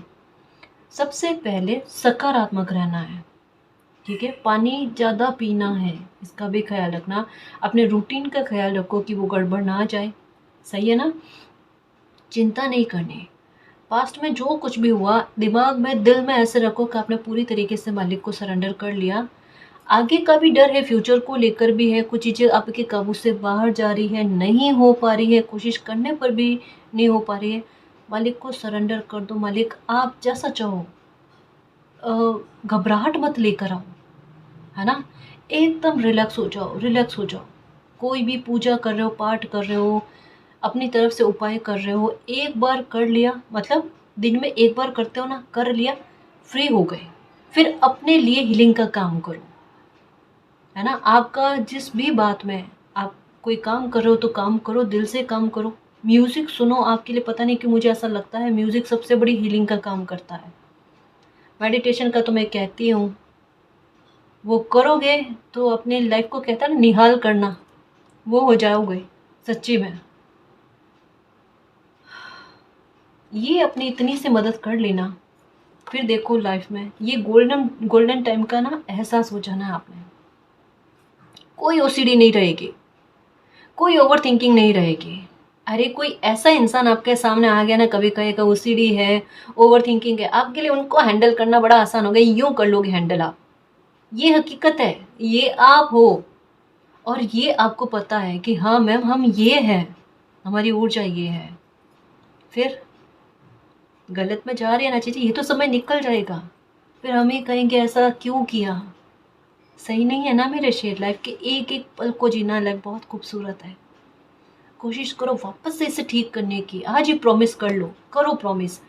S1: सबसे पहले सकारात्मक रहना है, ठीक है। पानी ज़्यादा पीना है, इसका भी ख्याल रखना। अपने रूटीन का ख्याल रखो कि वो गड़बड़ ना आ जाए, सही है ना। चिंता नहीं करनी। पास्ट में जो कुछ भी हुआ दिमाग में, दिल में ऐसे रखो कि आपने पूरी तरीके से मालिक को सरेंडर कर लिया। आगे का भी डर है, फ्यूचर को लेकर भी है, कुछ चीज़ें आपके काबू से बाहर जा रही है, नहीं हो पा रही है, कोशिश करने पर भी नहीं हो पा रही है। मालिक को सरेंडर कर दो। मालिक आप जैसा चाहो, घबराहट मत लेकर आओ, है ना। एकदम रिलैक्स हो जाओ, रिलैक्स हो जाओ। कोई भी पूजा कर रहे हो, पाठ कर रहे हो, अपनी तरफ से उपाय कर रहे हो, एक बार कर लिया, मतलब दिन में एक बार करते हो ना, कर लिया, फ्री हो गए। फिर अपने लिए हीलिंग का काम करो, है ना। आपका जिस भी बात में आप कोई काम कर रहे हो तो काम करो, दिल से काम करो। म्यूज़िक सुनो, आपके लिए पता नहीं क्यों मुझे ऐसा लगता है म्यूज़िक सबसे बड़ी हीलिंग का काम करता है। मेडिटेशन का तो मैं कहती हूँ, वो करोगे तो अपनी लाइफ को कहता है ना निहाल करना, वो हो जाओगे सच्ची में। ये अपनी इतनी सी मदद कर लेना, फिर देखो लाइफ में ये गोल्डन गोल्डन टाइम का ना एहसास हो जाना है आप में। कोई ओसीडी नहीं रहेगी, कोई ओवर थिंकिंग नहीं रहेगी। अरे कोई ऐसा इंसान आपके सामने आ गया ना, कभी कहेगा ओसीडी है, ओवर थिंकिंग है, आपके लिए उनको हैंडल करना बड़ा आसान हो गया, यूं कर लोगे हैंडल आप। ये हकीकत है, ये आप हो, और ये आपको पता है कि हाँ मैम हम ये हैं, हमारी ऊर्जा ये है। फिर गलत में जा रही है ना चीज़ें, ये तो समय निकल जाएगा, फिर हम ही कहेंगे ऐसा क्यों किया। सही नहीं है ना मेरे शेर। लाइफ के एक एक पल को जीना, लाइफ बहुत खूबसूरत है। कोशिश करो वापस से इसे ठीक करने की। आज ही प्रॉमिस कर लो, करो प्रॉमिस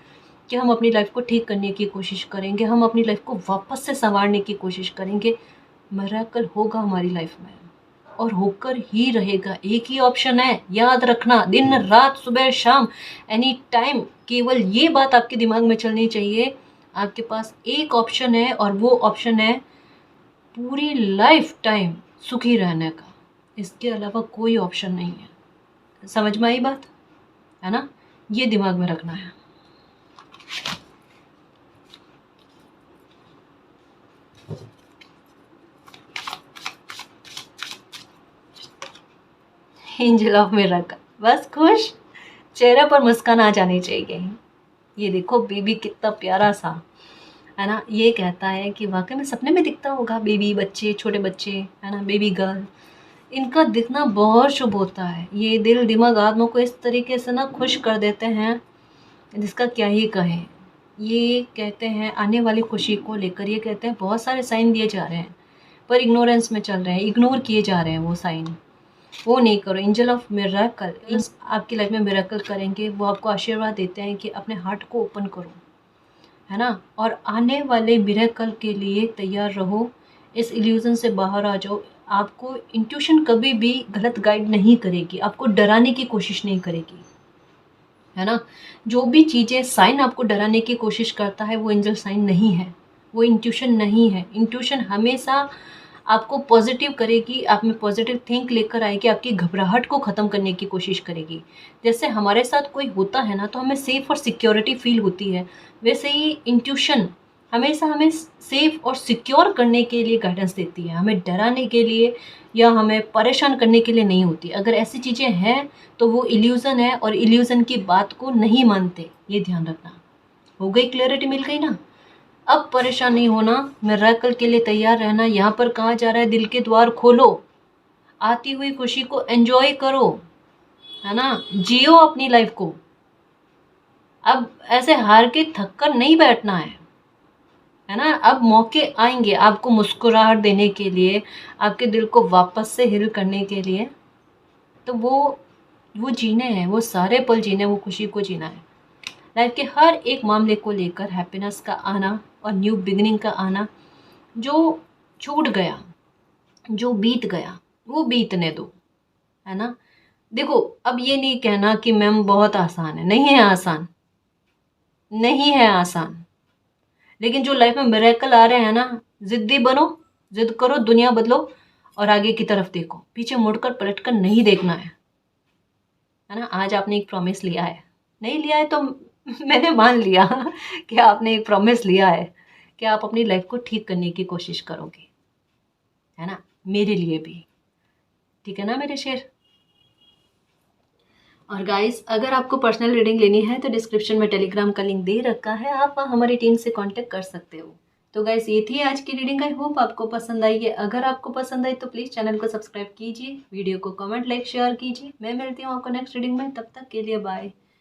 S1: कि हम अपनी लाइफ को ठीक करने की कोशिश करेंगे, हम अपनी लाइफ को वापस से संवारने की कोशिश करेंगे। मिरेकल होगा हमारी लाइफ में, और होकर ही रहेगा। एक ही ऑप्शन है, याद रखना, दिन रात सुबह शाम एनी टाइम, केवल ये बात आपके दिमाग में चलनी चाहिए, आपके पास एक ऑप्शन है, और वो ऑप्शन है पूरी लाइफ टाइम सुखी रहने का। इसके अलावा कोई ऑप्शन नहीं है। समझ में आई बात है ना? ये दिमाग में रखना है। एंजल ऑफ मिरेकल, बस खुश चेहरे पर मुस्कान आ जानी चाहिए। ये देखो बेबी कितना प्यारा सा है ना, ये कहता है कि वाकई में सपने में दिखता होगा बेबी, बच्चे, छोटे बच्चे है ना, बेबी गर्ल, इनका दिखना बहुत शुभ होता है। ये दिल दिमाग आत्मा को इस तरीके से ना खुश कर देते हैं जिसका क्या ही कहें। ये कहते हैं आने वाली खुशी को लेकर, ये कहते हैं बहुत सारे साइन दिए जा रहे हैं पर इग्नोरेंस में चल रहे हैं, इग्नोर किए जा रहे हैं वो साइन। वो नहीं करो। एंजल ऑफ मिरेकल आपकी लाइफ में मिरेकल करेंगे। वो आपको आशीर्वाद देते हैं कि अपने हार्ट को ओपन करो, है ना, और आने वाले मिरेकल के लिए तैयार रहो। इस इल्यूजन से बाहर आ जाओ। आपको इंट्यूशन कभी भी गलत गाइड नहीं करेगी, आपको डराने की कोशिश नहीं करेगी, है ना। जो भी चीज़ें साइन आपको डराने की कोशिश करता है वो एंजल साइन नहीं है, वो इंट्यूशन नहीं है। इंट्यूशन हमेशा आपको पॉजिटिव करेगी, आप में पॉजिटिव थिंक लेकर आएगी, आपकी घबराहट को ख़त्म करने की कोशिश करेगी। जैसे हमारे साथ कोई होता है ना तो हमें सेफ़ और सिक्योरिटी फील होती है, वैसे ही इंट्यूशन हमेशा हमें सेफ़ और सिक्योर करने के लिए गाइडेंस देती है, हमें डराने के लिए या हमें परेशान करने के लिए नहीं होती। अगर ऐसी चीज़ें हैं तो वो इल्यूज़न है, और इल्यूज़न की बात को नहीं मानते, ये ध्यान रखना। हो गई क्लैरिटी, मिल गई ना? अब परेशान नहीं होना, मिरेकल के लिए तैयार रहना। यहाँ पर कहा जा रहा है दिल के द्वार खोलो, आती हुई खुशी को एंजॉय करो, है ना, जियो अपनी लाइफ को। अब ऐसे हार के थक कर नहीं बैठना है ना। अब मौके आएंगे आपको मुस्कुराहट देने के लिए, आपके दिल को वापस से हिल करने के लिए। तो वो जीने हैं, वो सारे पल जीने, वो खुशी को जीना है। लाइफ के हर एक मामले को लेकर हैप्पीनेस का आना और न्यू बिगिनिंग का आना। जो छूट गया, जो बीत गया, वो बीतने दो, है ना। देखो अब ये नहीं कहना कि मैम बहुत आसान है, नहीं है आसान, नहीं है आसान। लेकिन जो लाइफ में मिरेकल आ रहे हैं ना, जिद्दी बनो, जिद करो, दुनिया बदलो और आगे की तरफ देखो, पीछे मुड़कर पलटकर नहीं देखना है ना। आज आपने एक प्रॉमिस लिया है, नहीं लिया है तो मैंने मान लिया कि आपने एक प्रॉमिस लिया है कि आप अपनी लाइफ को ठीक करने की कोशिश करोगे, है ना, मेरे लिए भी। ठीक है ना मेरे शेर। और गाइस, अगर आपको पर्सनल रीडिंग लेनी है तो डिस्क्रिप्शन में टेलीग्राम का लिंक दे रखा है, आप वहाँ हमारी टीम से कांटेक्ट कर सकते हो। तो गाइस, ये थी आज की रीडिंग। आई होप आपको पसंद आई है। अगर आपको पसंद आई तो प्लीज़ चैनल को सब्सक्राइब कीजिए, वीडियो को कमेंट, लाइक, शेयर कीजिए। मैं मिलती हूँ आपको नेक्स्ट रीडिंग में, तब तक के लिए बाय।